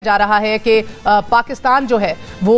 जा रहा है कि पाकिस्तान जो है वो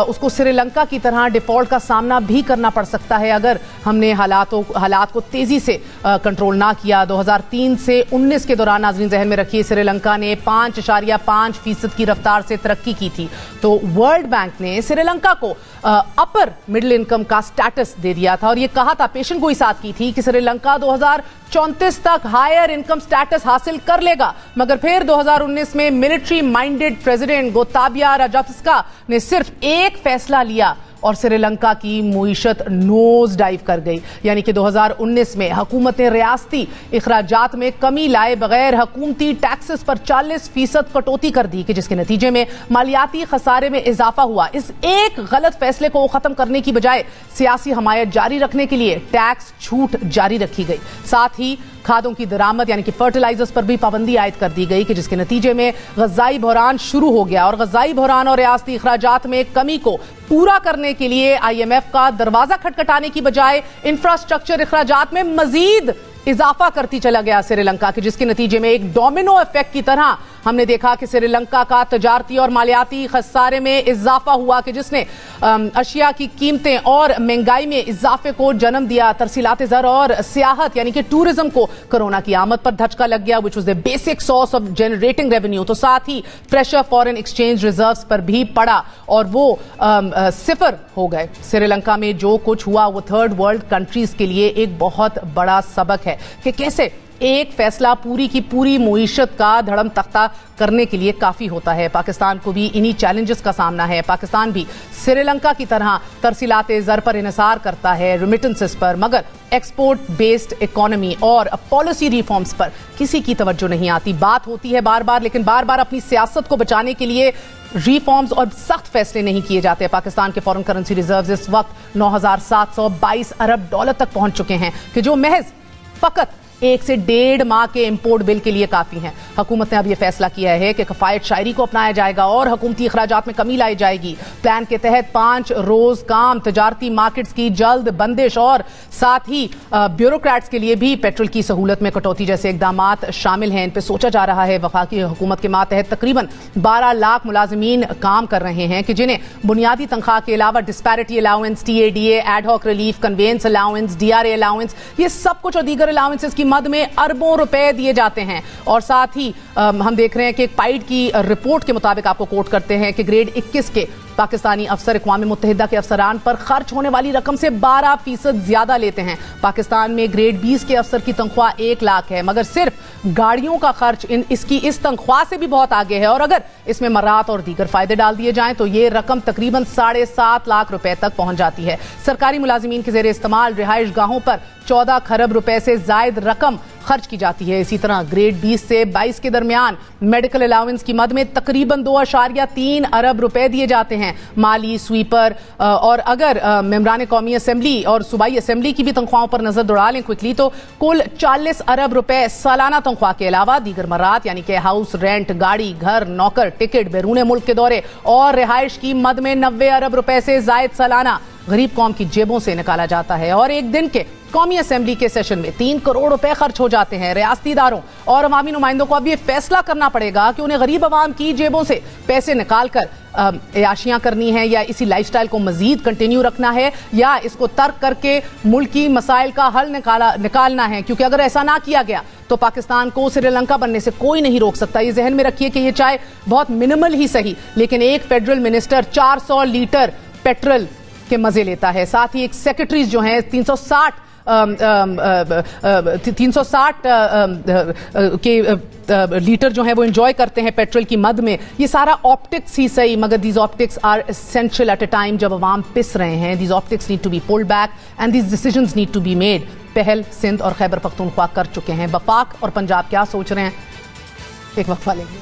उसको श्रीलंका की तरह डिफॉल्ट का सामना भी करना पड़ सकता है अगर हमने हालात को तेजी से कंट्रोल ना किया। 2003 से 19 के दौरान नाज़रीन ज़हन में रखिए श्रीलंका ने 5.5% की रफ्तार से तरक्की की थी, तो वर्ल्ड बैंक ने श्रीलंका को अपर मिडिल इनकम का स्टेटस दे दिया था और ये कहा था, पेशन गोई साथ की थी कि श्रीलंका 2034 तक हायर इनकम स्टेटस हासिल कर लेगा। मगर फिर 2019 में military minded president Gotabaya Rajapaksa ने सिर्फ एक फैसला लिया और श्रीलंका की मुईशत नोज डाइव कर गई। यानी कि 2019 में हुकूमत ने रियासती इखराजात में कमी लाए बगैर हुकूमती टैक्सेस पर 40% कटौती कर दी कि जिसके नतीजे में मालियाती खसारे में इजाफा हुआ। इस एक गलत फैसले को खत्म करने की बजाय सियासी हमायत जारी रखने के लिए टैक्स छूट जारी रखी गई। साथ ही खादों की दरामद यानी कि फर्टिलाइजर्स पर भी पाबंदी आयद कर दी गई कि जिसके नतीजे में ग़ज़ाई बहरान शुरू हो गया और ग़ज़ाई बहरान और रियासती इखराजात में कमी को पूरा करने के लिए IMF का दरवाजा खटखटाने की बजाय इंफ्रास्ट्रक्चर इखराजात में मजीद इजाफा करती चला गया श्रीलंका के, जिसके नतीजे में एक डोमिनो इफेक्ट की तरह हमने देखा कि श्रीलंका का तजारती और मालियाती खसारे में इजाफा हुआ कि जिसने अशिया की कीमतें और महंगाई में इजाफे को जन्म दिया। तरसीलात ज़र और सियाहत यानी कि टूरिज्म को कोरोना की आमद पर धचका लग गया, which was the basic source of generating revenue. तो साथ ही प्रेशर फॉरेन एक्सचेंज रिजर्व्स पर भी पड़ा और वो सिफर हो गए। श्रीलंका में जो कुछ हुआ वो थर्ड वर्ल्ड कंट्रीज के लिए एक बहुत बड़ा सबक है कि कैसे एक फैसला पूरी की पूरी मुईशत का धड़म तख्ता करने के लिए काफी होता है। पाकिस्तान को भी इन्हीं चैलेंजेस का सामना है। पाकिस्तान भी श्रीलंका की तरह तरसीलात ज़र पर इन्हिसार करता है, रेमिटेंसेस पर, मगर एक्सपोर्ट बेस्ड इकोनॉमी और पॉलिसी रिफॉर्म्स पर किसी की तवज्जो नहीं आती। बात होती है बार बार, लेकिन बार बार अपनी सियासत को बचाने के लिए रिफॉर्म्स और सख्त फैसले नहीं किए जाते। पाकिस्तान के फॉरेन करेंसी रिजर्व्स इस वक्त 9,722 अरब डॉलर तक पहुंच चुके हैं कि जो महज फकत 1 से 1.5 माह के इंपोर्ट बिल के लिए काफी हैं। हुकूमत ने अब यह फैसला किया है कि कफायत शायरी को अपनाया जाएगा और हुकूमती इखराजात में कमी लाई जाएगी। प्लान के तहत 5 रोज काम, तजारती मार्केट्स की जल्द बंदिश और साथ ही ब्यूरोक्रेट्स के लिए भी पेट्रोल की सहूलत में कटौती जैसे इकदाम शामिल हैं। इन पर सोचा जा रहा है। वफाकी हुकूमत के मातहत तकरीबन 12 लाख मुलाजिमीन काम कर रहे हैं कि जिन्हें बुनियादी तनख्वाह के अलावा disparity allowance, TADA, ad hoc relief, convince allowance, DRA allowance, ये सब कुछ और दीगर अलाउंसेस की मद में अरबों रुपए दिए जाते हैं। और साथ ही हम देख रहे हैं कि एक पाइड की रिपोर्ट के मुताबिक आपको कोट करते हैं कि ग्रेड 21 के पाकिस्तानी अफसर अक़वाम मुत्तहिदा के अफसरान पर खर्च होने वाली रकम से 12% ज्यादा लेते हैं। पाकिस्तान में ग्रेड 20 के अफसर की तनख्वाह 1 लाख है, मगर सिर्फ गाड़ियों का खर्च इसकी इस तनख्वाह से भी बहुत आगे है और अगर इसमें मरात और दीगर फायदे डाल दिए जाएं तो ये रकम तकरीबन 7.5 लाख रुपए तक पहुंच जाती है। सरकारी मुलाजिमीन के जेर इस्तेमाल रिहाइश गाहों पर 14 खरब रुपए से जायद रकम खर्च की जाती है। इसी तरह ग्रेड 20 से 22 के दरमियान मेडिकल अलाउंस की मद में तकरीबन 2.3 अरब रुपए दिए जाते हैं। माली, स्वीपर और अगर मेंबरान कौमी असेंबली और सूबाई असेंबली की भी तनख्वाहों पर नजर दौड़ा लें क्विकली तो कुल 40 अरब रुपए सालाना तनख्वाह के अलावा दीगर मर्रात यानी कि हाउस रेंट, गाड़ी, घर, नौकर, टिकट, बैरून मुल्क के दौरे और रिहाइश की मद में 90 अरब रुपए से जायद सालाना गरीब कौम की जेबों से निकाला जाता है। और एक दिन के कौमी असेंबली के सेशन में 3 करोड़ रुपए खर्च हो जाते हैं। रियासती इदारों और अवामी नुमाइंदों को अब यह फैसला करना पड़ेगा कि उन्हें गरीब अवाम की जेबों से पैसे निकालकर अयाशियां करनी है या इसी लाइफस्टाइल को मजीद कंटिन्यू रखना है या इसको तर्क करके मुल्की मसाइल का हल निकालना है। क्योंकि अगर ऐसा ना किया गया तो पाकिस्तान को श्रीलंका बनने से कोई नहीं रोक सकता। ये जहन में रखिए कि ये चाहे बहुत मिनिमल ही सही, लेकिन एक फेडरल मिनिस्टर 400 लीटर पेट्रोल के मजे लेता है। साथ ही एक सेक्रेटरीज जो हैं 360 के लीटर जो है वो एंजॉय करते हैं पेट्रोल की मद में। ये सारा ऑप्टिक्स ही सही, मगर these optics are essential at a time जब अवाम पिस रहे हैं। These optics need to be pulled back and these decisions need to be made. पहल सिंध और खैबर पख्तूनख्वा कर चुके हैं। वफाक और पंजाब क्या सोच रहे हैं, एक वक्फा लेंगे।